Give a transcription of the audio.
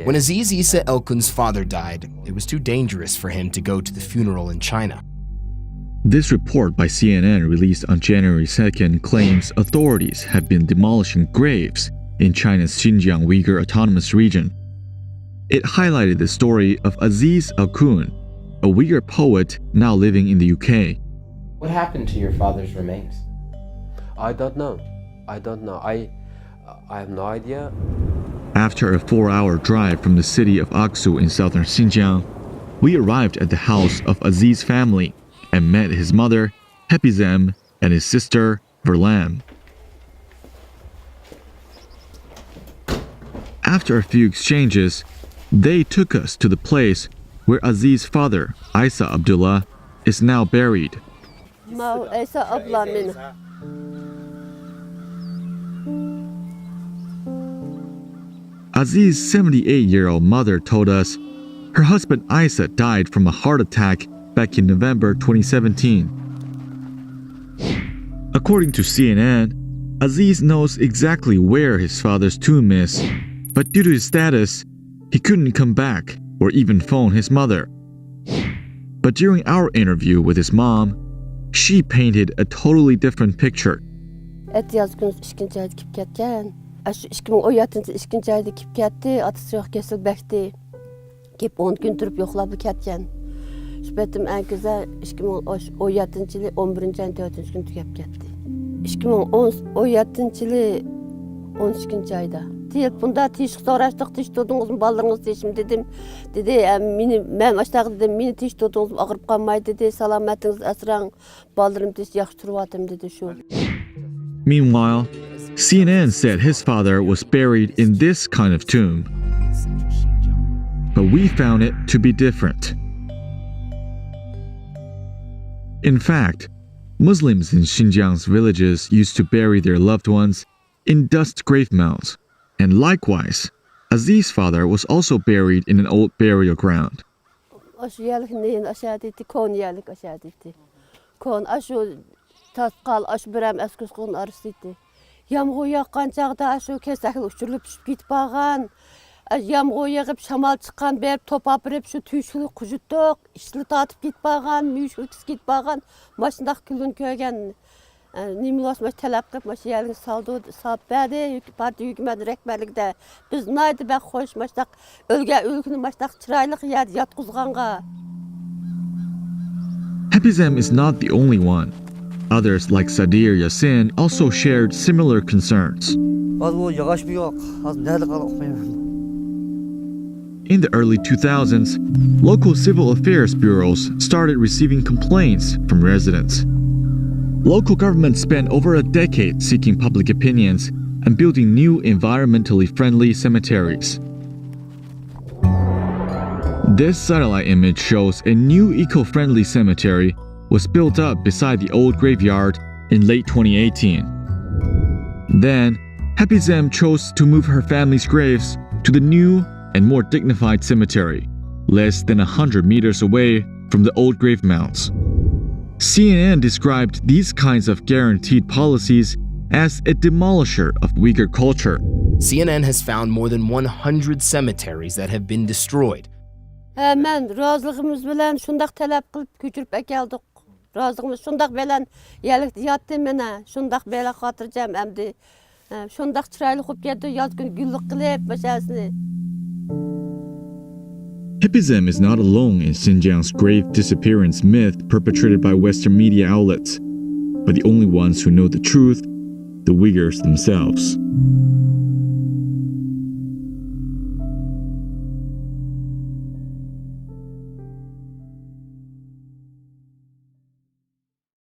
When Aziz Issa Elkun's father died, it was too dangerous for him to go to the funeral in China. This report by CNN released on January 2nd claims authorities have been demolishing graves in China's Xinjiang Uyghur Autonomous Region. It highlighted the story of Aziz Elkun, a Uyghur poet now living in the UK. What happened to your father's remains? I don't know. I have no idea. After a 4-hour drive from the city of Aksu in southern Xinjiang, we arrived at the house of Aziz's family and met his mother, Hepizem, and his sister, Verlam. After a few exchanges, they took us to the place where Aziz's father, Isa Abdullah, is now buried. Aziz's 78-year-old mother told us her husband Isa died from a heart attack back in November 2017. According to CNN, Aziz knows exactly where his father's tomb is, but due to his status, he couldn't come back or even phone his mother. But during our interview with his mom, she painted a totally different picture. Aşı 2017-2 ayda kip ketdi, atası yok kesilbekti. Kip 10 gün durup yoklap ketken. Şübetim en güzel 2017 yılı 11. ayın 4. gün tükep ketdi. 2017 yılı 13. ayda. Telefonda tişik soraştık, tiş tutduğunuz ballarınız tişim dedim. Dedi, ben aşağı dedim, beni tiş tutduğunuz ağırıp kalmayı dedi. Salametiniz esran, ballarım tiş yaxşı turvatım dedi şu. Meanwhile, CNN said his father was buried in this kind of tomb. But we found it to be different. In fact, Muslims in Xinjiang's villages used to bury their loved ones in dust grave mounds. And likewise, Aziz's father was also buried in an old burial ground. Yağmur yağan çağda şu kesaklı uçurulup düşüp gitip bağan. Yağmur yağıp şamal çıkan berip topap berip şu tüyüşülü kujuttuk. İşli tatıp gitip bağan, müyüşülküs gitip bağan. Maşındaki külün köygen. Nimulasmaş talep kıp maşı yerini saldı, sap verdi. Parti hükümeti rekberlikte. Biz naydı bek hoş maştak, ülkünün maştak çıraylık yer yatkuzganğa. Hepizem is not the only one. Others like Sadir Yassin also shared similar concerns. In the early 2000s, local civil affairs bureaus started receiving complaints from residents. Local governments spent over a decade seeking public opinions and building new environmentally friendly cemeteries. This satellite image shows a new eco-friendly cemetery was built up beside the old graveyard in late 2018. Then, Hepizem chose to move her family's graves to the new and more dignified cemetery, less than 100 meters away from the old grave mounds. CNN described these kinds of guaranteed policies as a demolisher of Uyghur culture. CNN has found more than 100 cemeteries that have been destroyed. Men razılığımız bilen şundak talep kılıp köçürüp ekeldik. Razılığımız şundak bilen yelik yattı mene, şundak bela hatırcam emdi. Şundak çıraylı kup geldi, yaz gün güllük kılıp başasını. Hepizem is not alone in Xinjiang's grave disappearance myth perpetrated by Western media outlets, but the only ones who know the truth, the Uyghurs themselves.